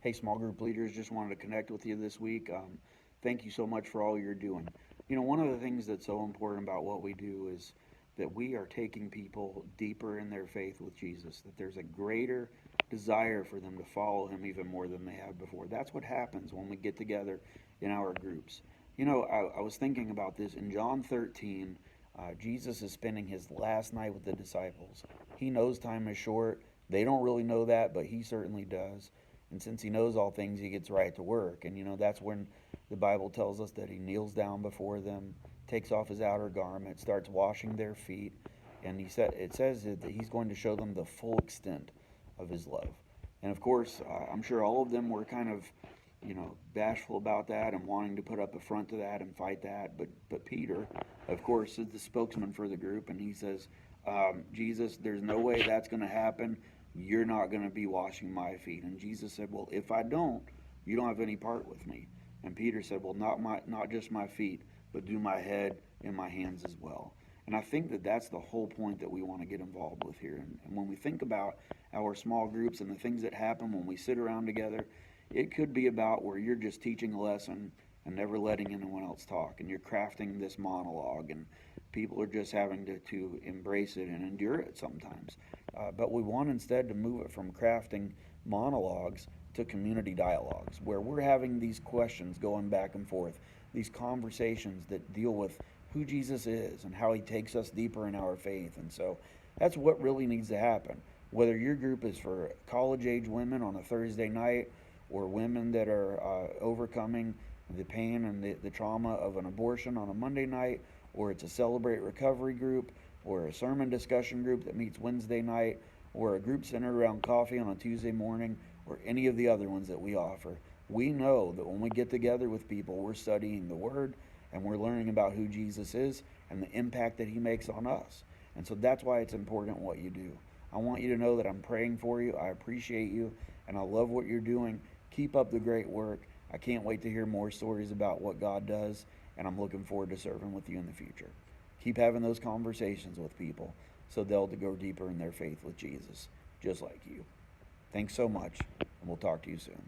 Hey, small group leaders, just wanted to connect with you this week. Thank you so much for all you're doing. One of the things that's so important about what we do is that we are taking people deeper in their faith with Jesus, that there's a greater desire for them to follow him even more than they have before. That's what happens when we get together in our groups. I was thinking about this in John 13. Jesus is spending his last night with the disciples. He knows time is short. They don't really know that, but he certainly does. And since he knows all things, he gets right to work. And that's when the Bible tells us that he kneels down before them, takes off his outer garment, starts washing their feet, and it says that he's going to show them the full extent of his love. And of course, I'm sure all of them were kind of, bashful about that and wanting to put up a front to that and fight that. But Peter, of course, is the spokesman for the group, and he says, Jesus, there's no way that's going to happen. You're not going to be washing my feet. And Jesus said, well, if I don't, you don't have any part with me. And Peter said, well, not just my feet, but do my head and my hands as well. And I think that that's the whole point that we want to get involved with here. And when we think about our small groups and the things that happen when we sit around together, it could be about where you're just teaching a lesson and never letting anyone else talk, and you're crafting this monologue, and people are just having to embrace it and endure it sometimes. But we want instead to move it from crafting monologues to community dialogues, where we're having these questions going back and forth, these conversations that deal with who Jesus is and how he takes us deeper in our faith. And so that's what really needs to happen. Whether your group is for college age women on a Thursday night, or women that are overcoming the pain and the trauma of an abortion on a Monday night, or it's a Celebrate Recovery group, or a sermon discussion group that meets Wednesday night, or a group centered around coffee on a Tuesday morning, or any of the other ones that we offer. We know that when we get together with people, we're studying the Word and we're learning about who Jesus is and the impact that he makes on us. And so that's why it's important what you do. I want you to know that I'm praying for you. I appreciate you, and I love what you're doing. Keep up the great work. I can't wait to hear more stories about what God does, and I'm looking forward to serving with you in the future. Keep having those conversations with people so they'll go deeper in their faith with Jesus, just like you. Thanks so much, and we'll talk to you soon.